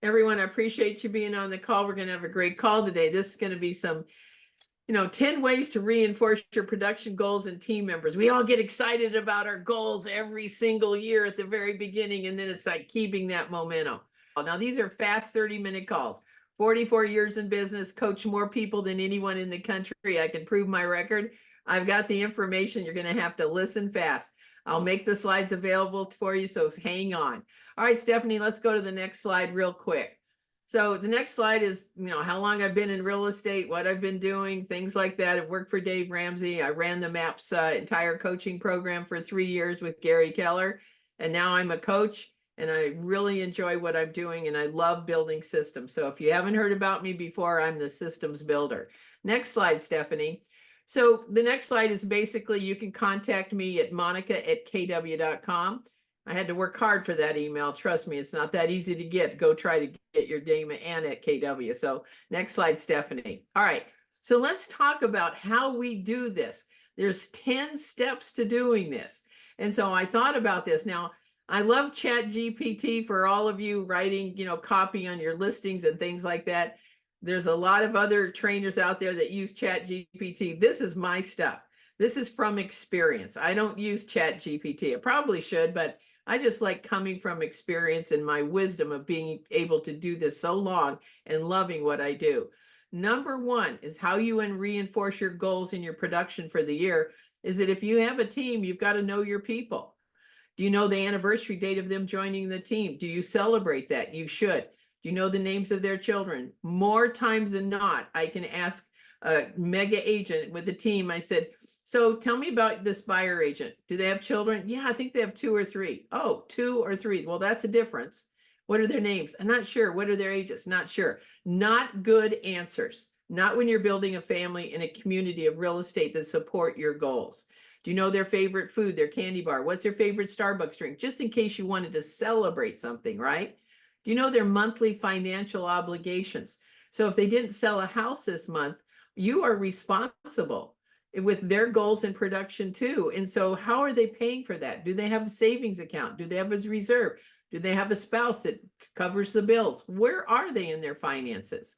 Everyone, I appreciate you being on the call. We're going to have a great call today. This is going to be some 10 ways to reinforce your production goals and team members. We all get excited about our goals every single year at the very beginning, and then it's like keeping that momentum. Now, these are fast 30-minute calls. 44 years in business, coach more people than anyone in the country. I can prove my record. I've got the information. You're going to have to listen fast. I'll make the slides available for you, so hang on. All right, Stephanie, let's go to the next slide real quick. So the next slide is, how long I've been in real estate, what I've been doing, things like that. I've worked for Dave Ramsey. I ran the MAPS entire coaching program for 3 years with Gary Keller. And now I'm a coach and I really enjoy what I'm doing and I love building systems. So if you haven't heard about me before, I'm the systems builder. Next slide, Stephanie. So the next slide is basically you can contact me at monica@kw.com. I had to work hard for that email. Trust me, it's not that easy to get. Go try to get your name and at KW. So next slide, Stephanie. All right. So let's talk about how we do this. There's 10 steps to doing this. And so I thought about this. Now, I love Chat GPT for all of you writing, copy on your listings and things like that. There's a lot of other trainers out there that use Chat GPT. This is my stuff. This is from experience. I don't use Chat GPT. I probably should, but I just like coming from experience and my wisdom of being able to do this so long and loving what I do. Number one is how you reinforce your goals in your production for the year is that if you have a team, you've got to know your people. Do you know the anniversary date of them joining the team? Do you celebrate that? You should. Do you know the names of their children? More times than not, I can ask a mega agent with a team. I said, so tell me about this buyer agent. Do they have children? Yeah, I think they have 2 or 3. Oh, 2 or 3. Well, that's a difference. What are their names? I'm not sure. What are their ages? Not sure. Not good answers. Not when you're building a family in a community of real estate that support your goals. Do you know their favorite food, their candy bar? What's their favorite Starbucks drink? Just in case you wanted to celebrate something, right? Do you know their monthly financial obligations? So if they didn't sell a house this month, you are responsible with their goals in production too. And so how are they paying for that? Do they have a savings account? Do they have a reserve? Do they have a spouse that covers the bills? Where are they in their finances?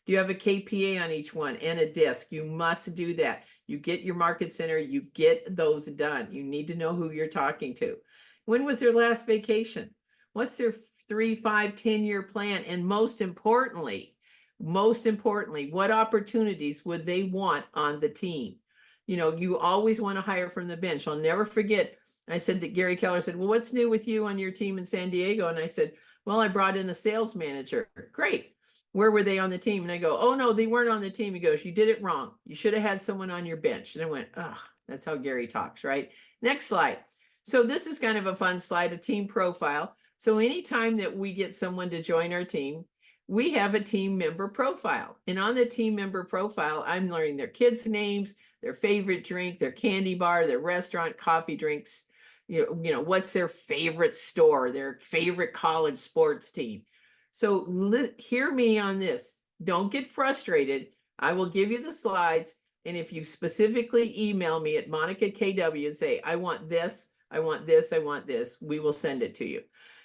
Do you have a KPA on each one and a disc? You must do that. You get your market center, you get those done. You need to know who you're talking to. When was their last vacation? What's their 3, 5, 10-year plan? And most importantly, what opportunities would they want on the team? You always want to hire from the bench. I'll never forget. I said that Gary Keller said, well, what's new with you on your team in San Diego? And I said, well, I brought in a sales manager. Great. Where were they on the team? And I go, oh, no, they weren't on the team. He goes, you did it wrong. You should have had someone on your bench. And I went, oh, that's how Gary talks, right? Next slide. So this is kind of a fun slide, a team profile. So anytime that we get someone to join our team, we have a team member profile. And on the team member profile, I'm learning their kids' names, their favorite drink, their candy bar, their restaurant, coffee drinks, what's their favorite store, their favorite college sports team. So hear me on this. Don't get frustrated. I will give you the slides. And if you specifically email me at monica@kw and say, I want this, I want this, I want this, we will send it to you.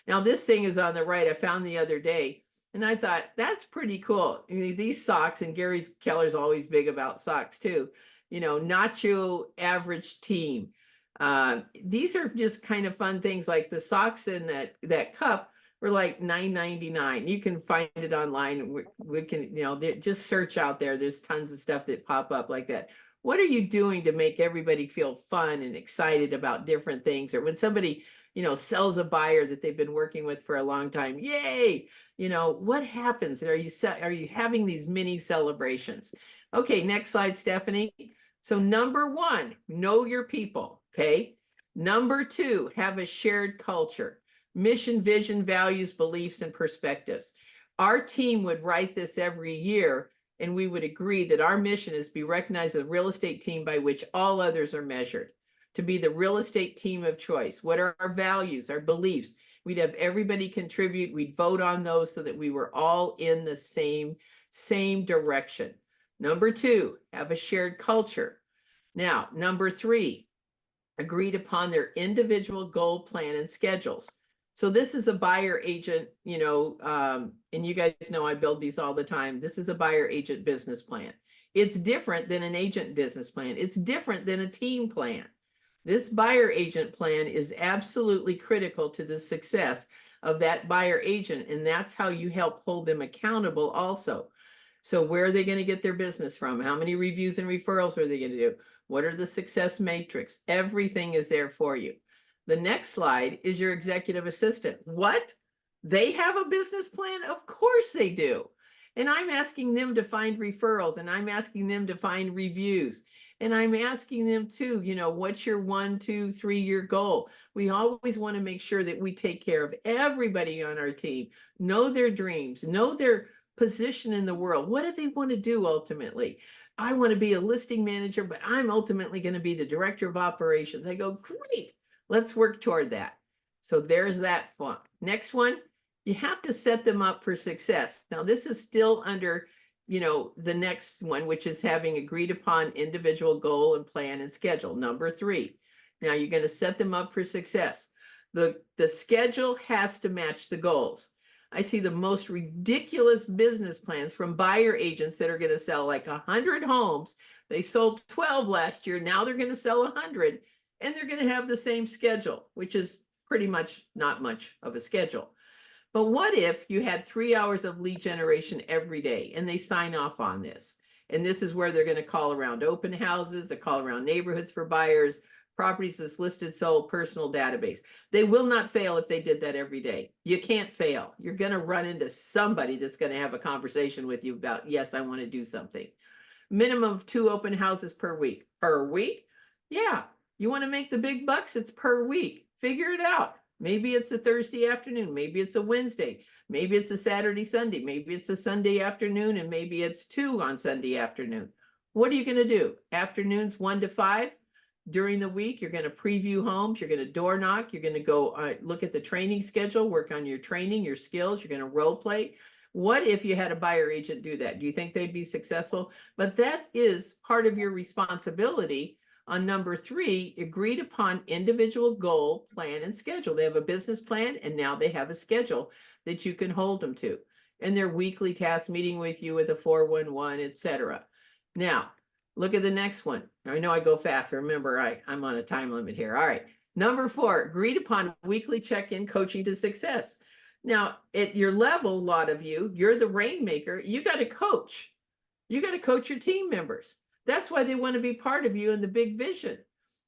Now, this thing is on the right. I found the other day. And I thought, that's pretty cool. These socks, and Gary Keller's always big about socks too, not your average team. These are just kind of fun things, like the socks in that cup were like $9.99. You can find it online. We can, just search out there. There's tons of stuff that pop up like that. What are you doing to make everybody feel fun and excited about different things? Or when somebody, sells a buyer that they've been working with for a long time, yay! What happens? Are you having these mini celebrations? Okay, next slide, Stephanie. So number 1, know your people, okay? Number 2, have a shared culture, mission, vision, values, beliefs, and perspectives. Our team would write this every year, and we would agree that our mission is to be recognized as a real estate team by which all others are measured, to be the real estate team of choice. What are our values, our beliefs? We'd have everybody contribute. We'd vote on those so that we were all in the same direction. Number 2, have a shared culture. Now, number 3, agreed upon their individual goal plan and schedules. So this is a buyer agent, and you guys know I build these all the time. This is a buyer agent business plan. It's different than an agent business plan. It's different than a team plan. This buyer agent plan is absolutely critical to the success of that buyer agent, and that's how you help hold them accountable also. So where are they going to get their business from? How many reviews and referrals are they going to do? What are the success matrix? Everything is there for you. The next slide is your executive assistant. What? They have a business plan? Of course they do. And I'm asking them to find referrals, and I'm asking them to find reviews. And I'm asking them too, what's your 1, 2, 3-year goal? We always want to make sure that we take care of everybody on our team, know their dreams, know their position in the world. What do they want to do ultimately? I want to be a listing manager, but I'm ultimately going to be the director of operations. I go, great, let's work toward that. So there's that one. Next one, you have to set them up for success. Now, this is still under the next one, which is having agreed upon individual goal and plan and schedule. Number 3. Now you're going to set them up for success. The schedule has to match the goals. I see the most ridiculous business plans from buyer agents that are going to sell like 100 homes. They sold 12 last year. Now they're going to sell 100, and they're going to have the same schedule, which is pretty much not much of a schedule. But what if you had 3 hours of lead generation every day and they sign off on this? And this is where they're going to call around open houses, they call around neighborhoods for buyers, properties that's listed, sold, personal database. They will not fail if they did that every day. You can't fail. You're going to run into somebody that's going to have a conversation with you about, yes, I want to do something. Minimum of 2 open houses per week. Per week? Yeah. You want to make the big bucks? It's per week. Figure it out. Maybe it's a Thursday afternoon. Maybe it's a Wednesday. Maybe it's a Saturday, Sunday. Maybe it's a Sunday afternoon, and maybe it's 2 on Sunday afternoon. What are you going to do? Afternoons 1 to 5. During the week, you're going to preview homes. You're going to door knock. You're going to go look at the training schedule, work on your training, your skills. You're going to role play. What if you had a buyer agent do that? Do you think they'd be successful? But that is part of your responsibility. On number 3, agreed upon individual goal, plan, and schedule. They have a business plan, and now they have a schedule that you can hold them to. And their weekly task meeting with you with a 411, etc. Now, look at the next one. I know I go fast. Remember, I'm on a time limit here. All right. Number 4, agreed upon weekly check-in coaching to success. Now, at your level, a lot of you, you're the rainmaker. You got to coach. You got to coach your team members. That's why they want to be part of you in the big vision.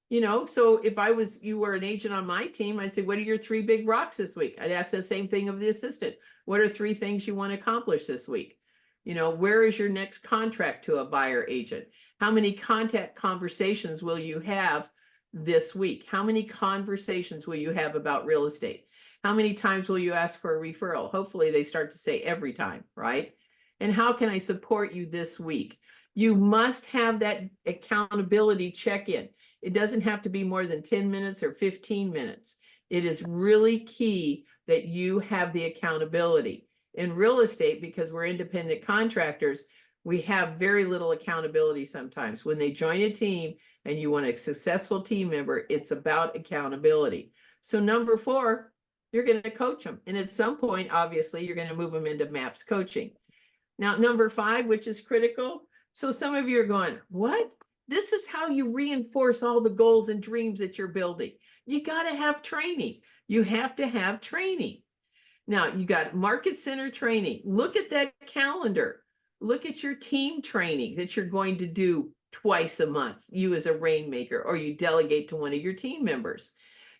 So if you were an agent on my team, I'd say, what are your 3 big rocks this week? I'd ask the same thing of the assistant. What are 3 things you want to accomplish this week? Where is your next contract to a buyer agent? How many contact conversations will you have this week? How many conversations will you have about real estate? How many times will you ask for a referral? Hopefully they start to say every time, right? And how can I support you this week? You must have that accountability check-in. It doesn't have to be more than 10 minutes or 15 minutes. It is really key that you have the accountability. In real estate, because we're independent contractors, we have very little accountability sometimes. When they join a team and you want a successful team member, it's about accountability. So number 4, you're going to coach them. And at some point, obviously, you're going to move them into MAPS coaching. Now, number 5, which is critical. So some of you are going, what? This is how you reinforce all the goals and dreams that you're building. You got to have training. You have to have training. Now, you got market center training. Look at that calendar. Look at your team training that you're going to do twice a month, you as a rainmaker, or you delegate to one of your team members.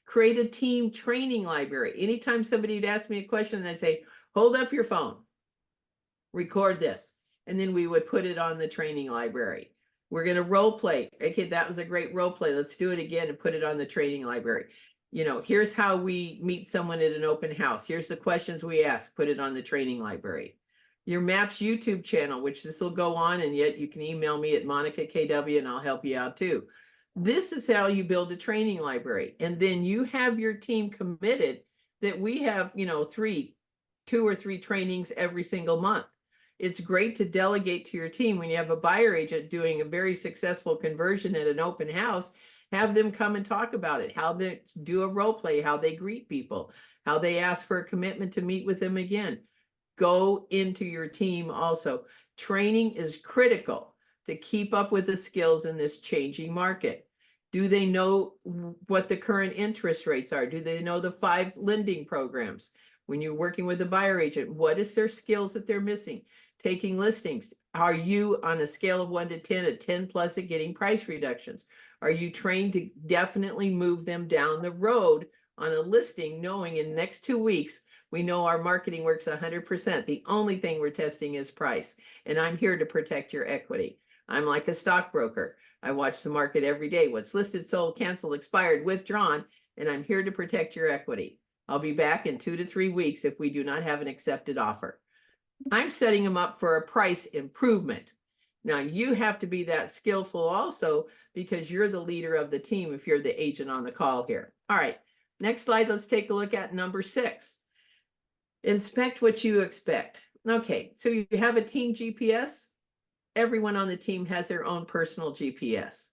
Create a team training library. Anytime somebody would ask me a question and I'd say, hold up your phone, record this. And then we would put it on the training library. We're going to role play. Okay, that was a great role play. Let's do it again and put it on the training library. Here's how we meet someone at an open house. Here's the questions we ask. Put it on the training library. Your MAPS YouTube channel, which this will go on, and yet you can email me at MonicaKW and I'll help you out too. This is how you build a training library. And then you have your team committed that we have, 2 or 3 trainings every single month. It's great to delegate to your team when you have a buyer agent doing a very successful conversion at an open house Have them come and talk about it, how they do a role play, how they greet people, how they ask for a commitment to meet with them again. Go into your team also. Training is critical to keep up with the skills in this changing market. Do they know what the current interest rates are? Do they know the 5 lending programs? When you're working with a buyer agent, what is their skills that they're missing? Taking listings. Are you on a scale of 1 to 10, a 10 plus at getting price reductions? Are you trained to definitely move them down the road on a listing, knowing in the next 2 weeks, we know our marketing works 100%. The only thing we're testing is price. And I'm here to protect your equity. I'm like a stockbroker. I watch the market every day. What's listed, sold, canceled, expired, withdrawn, and I'm here to protect your equity. I'll be back in 2 to 3 weeks if we do not have an accepted offer. I'm setting them up for a price improvement. Now you have to be that skillful also because you're the leader of the team if you're the agent on the call here. All right, next slide, let's take a look at number 6. Inspect what you expect. Okay, so you have a team GPS. Everyone on the team has their own personal GPS.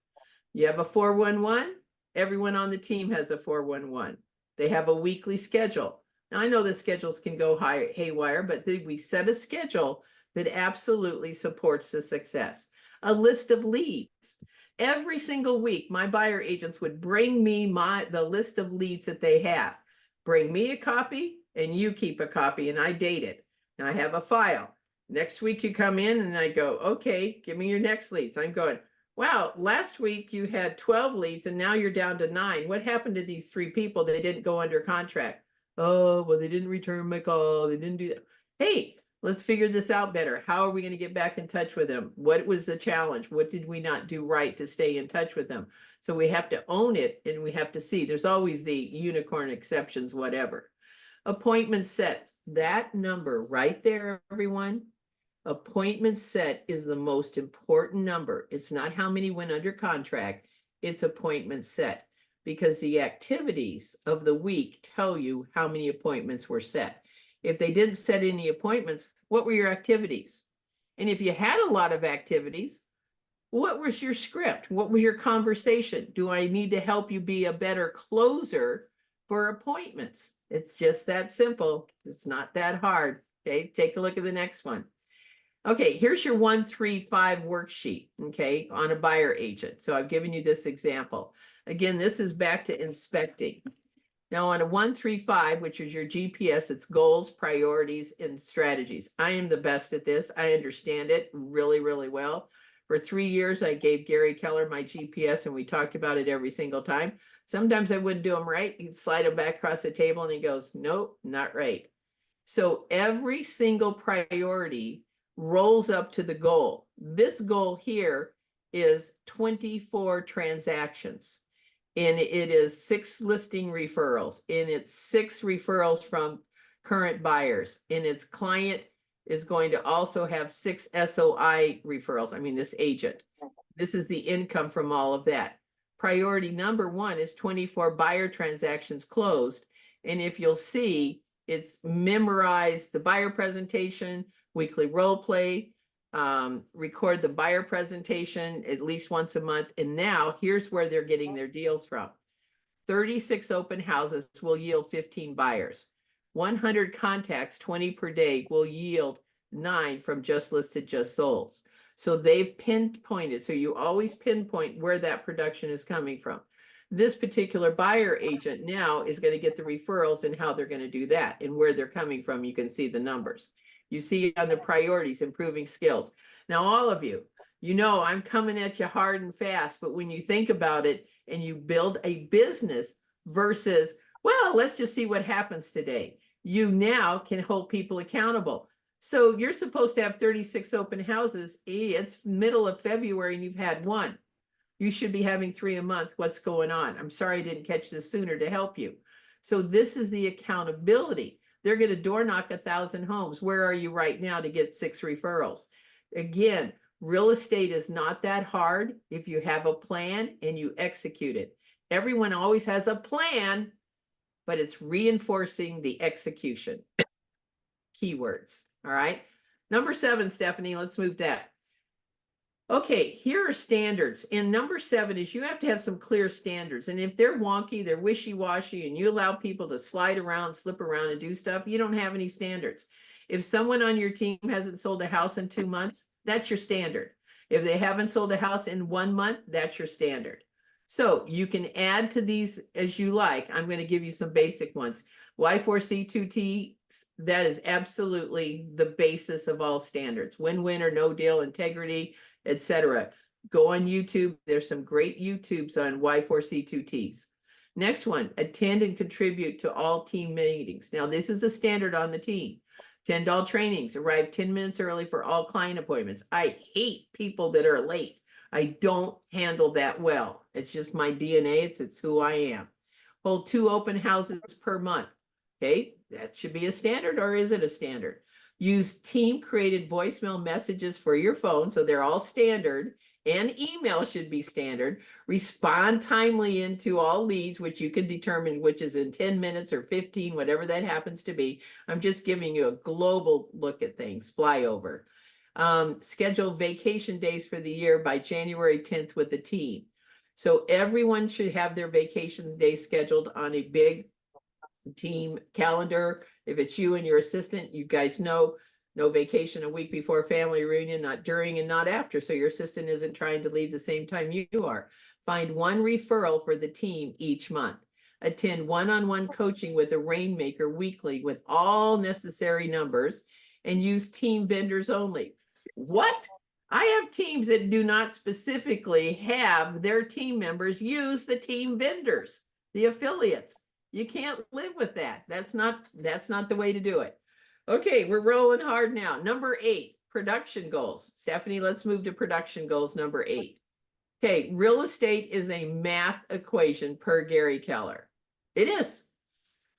You have a 411. Everyone on the team has a 411. They have a weekly schedule. Now I know the schedules can go haywire, but we set a schedule that absolutely supports the success. A list of leads. Every single week, my buyer agents would bring me the list of leads that they have. Bring me a copy and you keep a copy and I date it. Now I have a file. Next week you come in and I go, okay, give me your next leads. I'm going, wow, last week you had 12 leads and now you're down to 9. What happened to these 3 people? They didn't go under contract. Oh, well, they didn't return my call. They didn't do that. Hey, let's figure this out better. How are we going to get back in touch with them? What was the challenge? What did we not do right to stay in touch with them? So we have to own it and we have to see. There's always the unicorn exceptions, whatever. Appointment sets. That number right there, everyone. Appointment set is the most important number. It's not how many went under contract. It's appointment set because the activities of the week tell you how many appointments were set. If they didn't set any appointments, what were your activities? And if you had a lot of activities, what was your script? What was your conversation? Do I need to help you be a better closer for appointments? It's just that simple. It's not that hard. Okay, take a look at the next one. Okay, here's your 135 worksheet, okay, on a buyer agent. So I've given you this example. Again, this is back to inspecting. Now on a 135, which is your GPS, it's goals, priorities, and strategies. I am the best at this. I understand it really, really well. For 3 years, I gave Gary Keller my GPS and we talked about it every single time. Sometimes I wouldn't do them right. He'd slide them back across the table and he goes, nope, not right. So every single priority rolls up to the goal. This goal here is 24 transactions. And it is 6 listing referrals. And it's 6 referrals from current buyers. And its client is going to also have 6 SOI referrals. I mean, this agent. This is the income from all of that. Priority number 1 is 24 buyer transactions closed. And if you'll see, it's memorize the buyer presentation, weekly role play, record the buyer presentation at least once a month. And now here's where they're getting their deals from. 36 open houses will yield 15 buyers. 100 contacts, 20 per day, will yield 9 from just listed, just sold. So they've pinpointed. So you always pinpoint where that production is coming from. This particular buyer agent now is going to get the referrals and how they're going to do that and where they're coming from. You can see the numbers. You see on the priorities, improving skills. Now, all of you, you know, I'm coming at you hard and fast, but when you think about it and you build a business versus, well, let's just see what happens today. You now can hold people accountable. So you're supposed to have 36 open houses. It's middle of February and you've had 1. You should be having 3 a month. What's going on? I'm sorry I didn't catch this sooner to help you. So this is the accountability. They're going to door knock 1,000 homes. Where are you right now to get 6 referrals? Again, real estate is not that hard if you have a plan and you execute it. Everyone always has a plan, but it's reinforcing the execution. Keywords. All right. Number 7, Stephanie, let's move that. Okay, here are standards. And number 7 is you have to have some clear standards. And if they're wonky, they're wishy-washy, and you allow people to slide around, slip around, and do stuff, you don't have any standards. If someone on your team hasn't sold a house in 2 months, that's your standard. If they haven't sold a house in 1 month, that's your standard. So you can add to these as you like. I'm going to give you some basic ones. Y4C2T, that is absolutely the basis of all standards. Win-win or no deal, integrity, etc. Go on YouTube. There's some great YouTubes on Y4C2Ts. Next one, attend and contribute to all team meetings. Now, this is a standard on the team. Attend all trainings, arrive 10 minutes early for all client appointments. I hate people that are late. I don't handle that well. It's just my DNA. It's who I am. Hold 2 open houses per month. Okay, that should be a standard, or is it a standard? Use team-created voicemail messages for your phone, so they're all standard, and email should be standard. Respond timely into all leads, which you can determine which is in 10 minutes or 15, whatever that happens to be. I'm just giving you a global look at things, flyover. Schedule vacation days for the year by January 10th with the team. So everyone should have their vacation days scheduled on a big team calendar. If it's you and your assistant, you guys know no vacation a week before family reunion, not during and not after. So your assistant isn't trying to leave the same time you are. Find 1 referral for the team each month. Attend one-on-one coaching with a rainmaker weekly with all necessary numbers, and use team vendors only. What? I have teams that do not specifically have their team members use the team vendors, the affiliates. You can't live with that. That's not the way to do it. Okay, we're rolling hard now. Number 8, production goals. Stephanie, let's move to production goals, number 8. Okay, real estate is a math equation per Gary Keller. It is.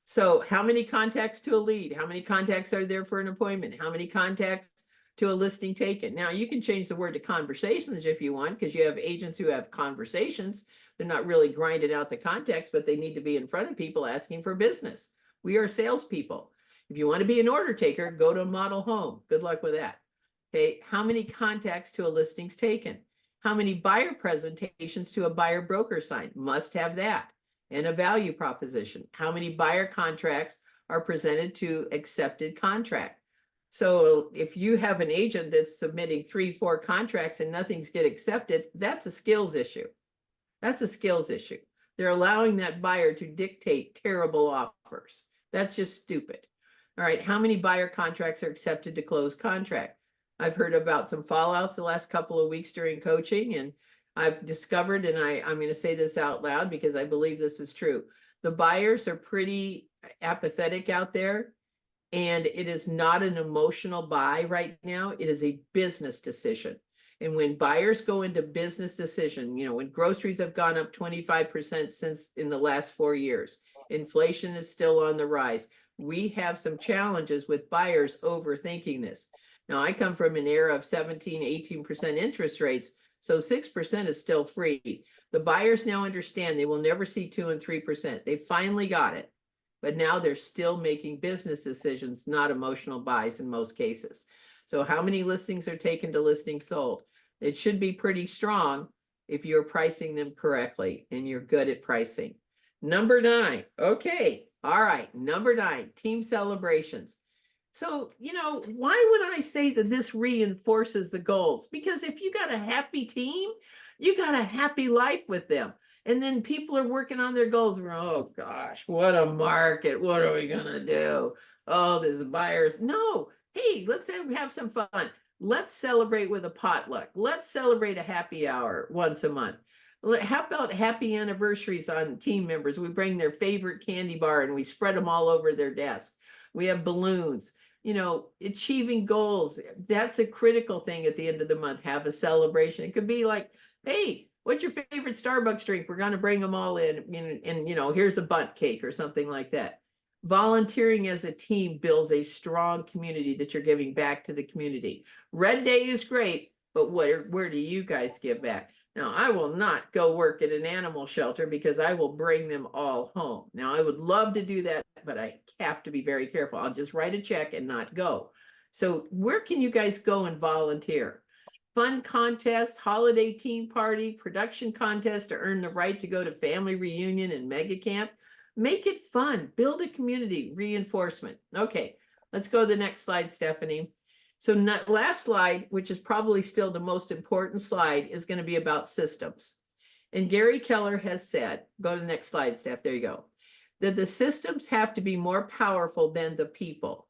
So how many contacts to a lead? How many contacts are there for an appointment? How many contacts to a listing taken? Now, you can change the word to conversations if you want, because you have agents who have conversations. They're not really grinding out the contacts, but they need to be in front of people asking for business. We are salespeople. If you want to be an order taker, go to a model home. Good luck with that. Okay, how many contacts to a listings taken? How many buyer presentations to a buyer broker sign? Must have that. And a value proposition. How many buyer contracts are presented to accepted contract? So if you have an agent that's submitting 3, 4 contracts and nothing's get accepted, that's a skills issue. That's a skills issue. They're allowing that buyer to dictate terrible offers. That's just stupid. All right, how many buyer contracts are accepted to close contract? I've heard about some fallouts the last couple of weeks during coaching, and I've discovered, and I'm going to say this out loud because I believe this is true. The buyers are pretty apathetic out there, and it is not an emotional buy right now. It is a business decision. And when buyers go into business decision, you know, when groceries have gone up 25% since in the last 4 years, inflation is still on the rise. We have some challenges with buyers overthinking this. Now, I come from an era of 17, 18% interest rates, so 6% is still free. The buyers now understand they will never see 2 and 3%. They finally got it. But now they're still making business decisions, not emotional buys in most cases. So how many listings are taken to listings sold? It should be pretty strong if you're pricing them correctly and you're good at pricing. Number 9. Okay. All right. Number 9, team celebrations. So, you know, why would I say that this reinforces the goals? Because if you got a happy team, you got a happy life with them. And then people are working on their goals. Oh gosh, what a market. What are we gonna do? Oh, there's buyers. No, hey, let's have some fun. Let's celebrate with a potluck. Let's celebrate a happy hour once a month. How about happy anniversaries on team members? We bring their favorite candy bar and we spread them all over their desk. We have balloons. You know, achieving goals. That's a critical thing at the end of the month. Have a celebration. It could be like, hey, what's your favorite Starbucks drink? We're going to bring them all in and, you know, here's a bundt cake or something like that. Volunteering as a team builds a strong community that you're giving back to the community. Red Day is great, but where do you guys give back? Now, I will not go work at an animal shelter because I will bring them all home. Now, I would love to do that, but I have to be very careful. I'll just write a check and not go. So where can you guys go and volunteer? fun contest, holiday team party, production contest to earn the right to go to family reunion and mega camp. Make it fun, build a community, reinforcement. Okay, let's go to the next slide, Stephanie. So last slide, which is probably still the most important slide, is going to be about systems. And Gary Keller has said, go to the next slide, Steph, there you go, that the systems have to be more powerful than the people.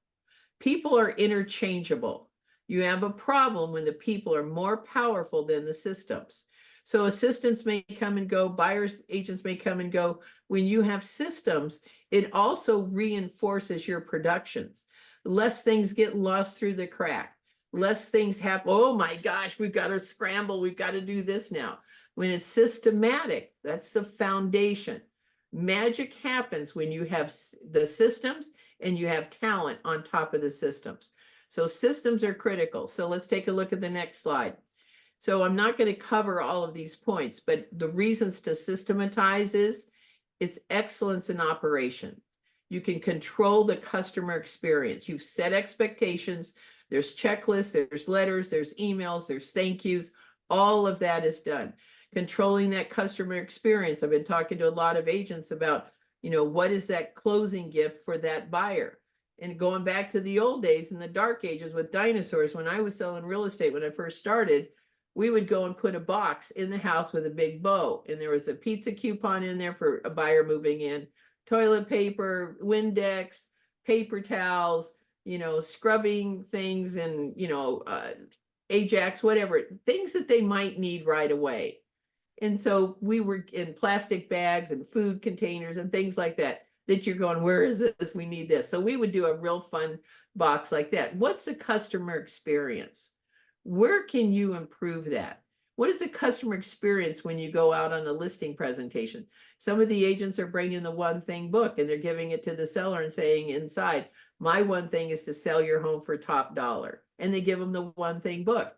People are interchangeable. You have a problem when the people are more powerful than the systems. So assistants may come and go, buyers agents may come and go. When you have systems, it also reinforces your productions. Less things get lost through the crack. Less things happen. Oh my gosh, we've got to scramble. We've got to do this now. When it's systematic, that's the foundation. Magic happens when you have the systems and you have talent on top of the systems. So systems are critical. So let's take a look at the next slide. So I'm not going to cover all of these points, but the reasons to systematize is it's excellence in operation. You can control the customer experience. You've set expectations. There's checklists, there's letters, there's emails, there's thank yous. All of that is done. Controlling that customer experience. I've been talking to a lot of agents about, what is that closing gift for that buyer? And going back to the old days in the dark ages with dinosaurs, when I was selling real estate, when I first started, we would go and put a box in the house with a big bow. And there was a pizza coupon in there for a buyer moving in, toilet paper, Windex, paper towels, scrubbing things and, Ajax, whatever, things that they might need right away. And so we were in plastic bags and food containers and things like that you're going, where is this? We need this. So we would do a real fun box like that. What's the customer experience? Where can you improve that? What is the customer experience when you go out on a listing presentation? Some of the agents are bringing the one thing book and they're giving it to the seller and saying inside, my one thing is to sell your home for top dollar. And they give them the one thing book.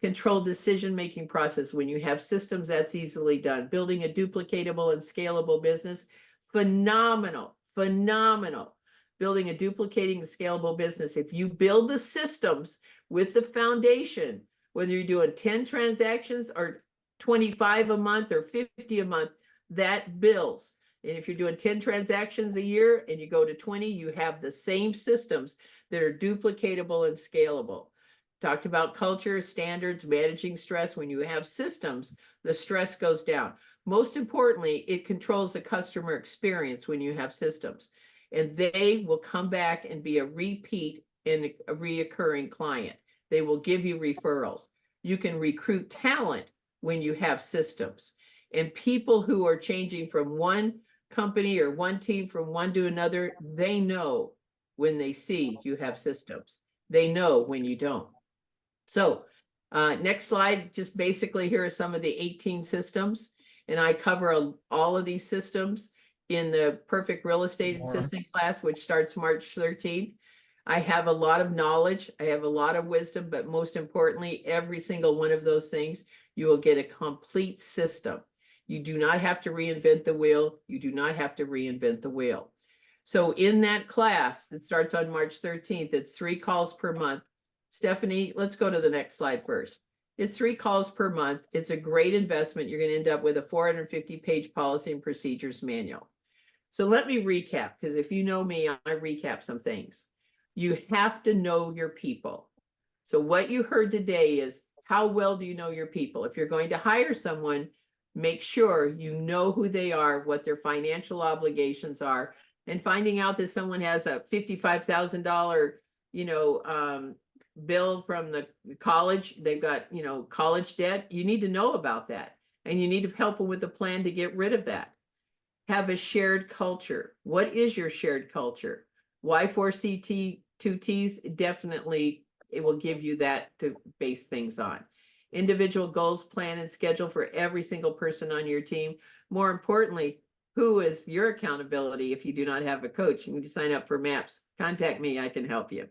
Controlled decision-making process. When you have systems, that's easily done. Building a duplicatable and scalable business, phenomenal. Building a duplicating and scalable business. If you build the systems with the foundation, whether you're doing 10 transactions or 25 a month or 50 a month, that builds. And if you're doing 10 transactions a year and you go to 20, you have the same systems that are duplicatable and scalable. Talked about culture, standards, managing stress. When you have systems, the stress goes down. Most importantly, it controls the customer experience when you have systems. And they will come back and be a repeat and a reoccurring client. They will give you referrals. You can recruit talent when you have systems. And people who are changing from one company or one team from one to another, they know when they see you have systems. They know when you don't. So next slide, just basically here are some of the 18 systems. And I cover all of these systems in the Perfect Real Estate Assistant class, which starts March 13th. I have a lot of knowledge. I have a lot of wisdom, but most importantly, every single one of those things, you will get a complete system. You do not have to reinvent the wheel. You do not have to reinvent the wheel. So in that class that starts on March 13th, it's 3 calls per month. Stephanie, let's go to the next slide first. It's 3 calls per month. It's a great investment. You're going to end up with a 450-page policy and procedures manual. So let me recap, because if you know me, I recap some things. You have to know your people. So what you heard today is, how well do you know your people? If you're going to hire someone, make sure you know who they are, what their financial obligations are, and finding out that someone has a $55,000, bill from the college, they've got, college debt, you need to know about that. And you need to help them with a plan to get rid of that. Have a shared culture. What is your shared culture? Y4CT 2Ts, definitely it will give you that to base things on. Individual goals, plan, and schedule for every single person on your team. More importantly, who is your accountability if you do not have a coach? You need to sign up for MAPS. Contact me, I can help you.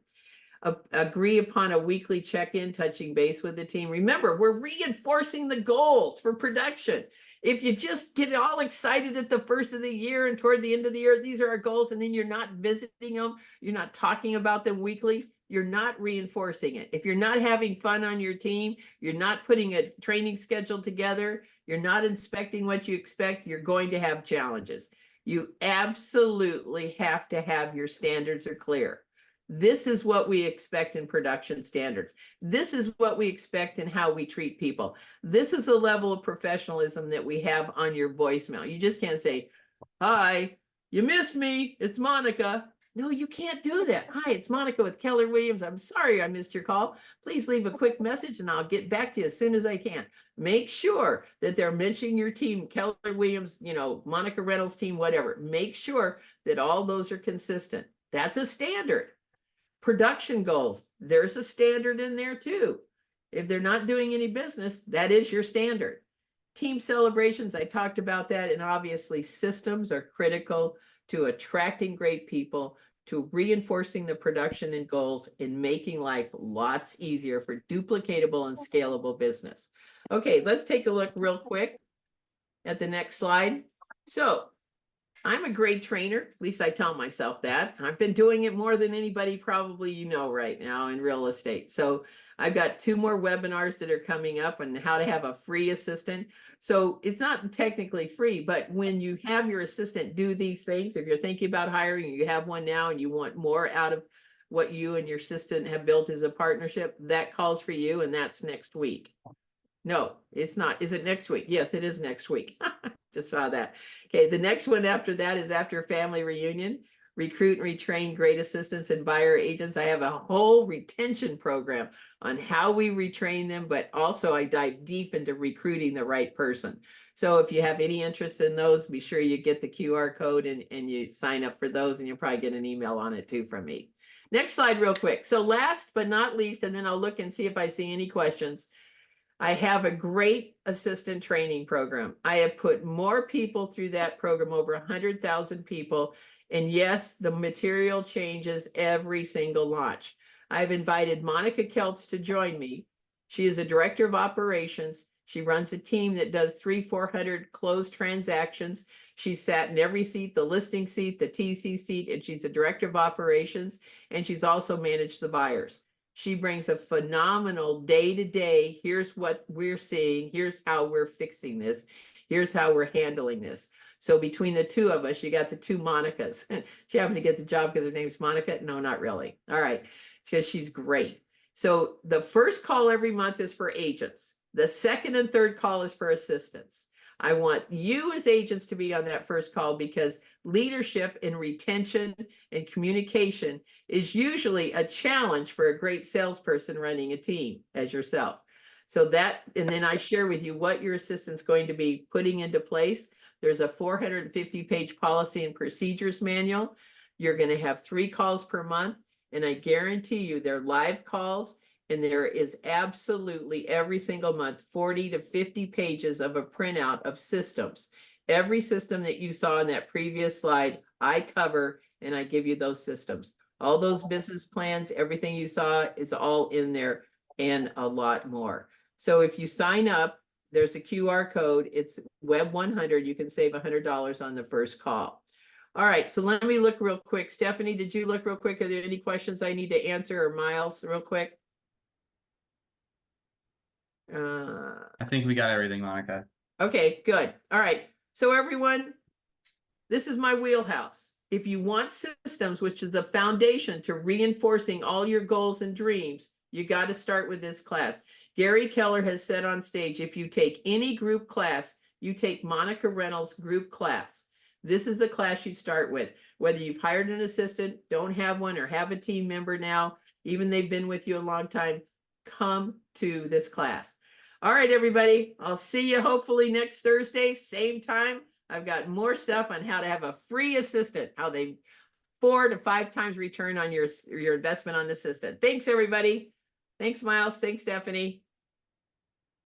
Agree upon a weekly check-in, touching base with the team. Remember, we're reinforcing the goals for production. If you just get all excited at the first of the year and toward the end of the year, these are our goals, and then you're not visiting them, you're not talking about them weekly, you're not reinforcing it. If you're not having fun on your team, you're not putting a training schedule together, you're not inspecting what you expect, you're going to have challenges. You absolutely have to have your standards are clear. This is what we expect in production standards. This is what we expect in how we treat people. This is a level of professionalism that we have on your voicemail. You just can't say, "Hi, you missed me. It's Monica." No, you can't do that. "Hi, it's Monica with Keller Williams. I'm sorry I missed your call. Please leave a quick message and I'll get back to you as soon as I can." Make sure that they're mentioning your team, Keller Williams, Monica Reynolds team, whatever. Make sure that all those are consistent. That's a standard. Production goals, there's a standard in there too. If they're not doing any business, that is your standard. Team celebrations, I talked about that, and obviously systems are critical to attracting great people, to reinforcing the production and goals, and making life lots easier for duplicatable and scalable business. Okay, let's take a look real quick at the next slide. So I'm a great trainer, at least I tell myself that. I've been doing it more than anybody probably right now in real estate. So I've got 2 more webinars that are coming up on how to have a free assistant. So it's not technically free, but when you have your assistant do these things, if you're thinking about hiring, you have one now and you want more out of what you and your assistant have built as a partnership, that calls for you, and that's next week. No, it's not. Is it next week? Yes, it is next week. Just saw that. Okay, the next one after that is after family reunion. Recruit and retrain great assistants and buyer agents. I have a whole retention program on how we retrain them, but also I dive deep into recruiting the right person. So if you have any interest in those, be sure you get the QR code and you sign up for those, and you'll probably get an email on it too from me. Next slide real quick. So last but not least, and then I'll look and see if I see any questions. I have a great assistant training program. I have put more people through that program, over 100,000 people. And yes, the material changes every single launch. I've invited Monica Keltz to join me. She is a director of operations. She runs a team that does 300-400 closed transactions. She's sat in every seat, the listing seat, the TC seat, and she's a director of operations. And she's also managed the buyers. She brings a phenomenal day-to-day, here's what we're seeing, here's how we're fixing this, here's how we're handling this. So between the 2 of us, you got the 2 Monicas. She happened to get the job because her name's Monica? No, not really. All right, because she's great. So the first call every month is for agents. The second and third call is for assistants. I want you as agents to be on that first call, because leadership and retention and communication is usually a challenge for a great salesperson running a team as yourself. So that, and then I share with you what your assistant's going to be putting into place. There's a 450-page policy and procedures manual. You're going to have 3 calls per month, and I guarantee you they're live calls. And there is absolutely every single month 40 to 50 pages of a printout of systems. Every system that you saw in that previous slide, I cover, and I give you those systems. All those business plans, everything you saw is all in there, and a lot more. So if you sign up, there's a QR code. It's Web 100. You can save $100 on the first call. All right, so let me look real quick. Stephanie, did you look real quick? Are there any questions I need to answer, or Miles, real quick? I think we got everything, Monica. Okay, good. All right. So everyone, this is my wheelhouse. If you want systems, which is the foundation to reinforcing all your goals and dreams, you got to start with this class. Gary Keller has said on stage, if you take any group class, you take Monica Reynolds group class. This is the class you start with. Whether you've hired an assistant, don't have one, or have a team member now, even they've been with you a long time, come to this class. All right, everybody, I'll see you hopefully next Thursday, same time. I've got more stuff on how to have a free assistant, how they 4 to 5 times return on your investment on the assistant. Thanks, everybody. Thanks, Miles. Thanks, Stephanie.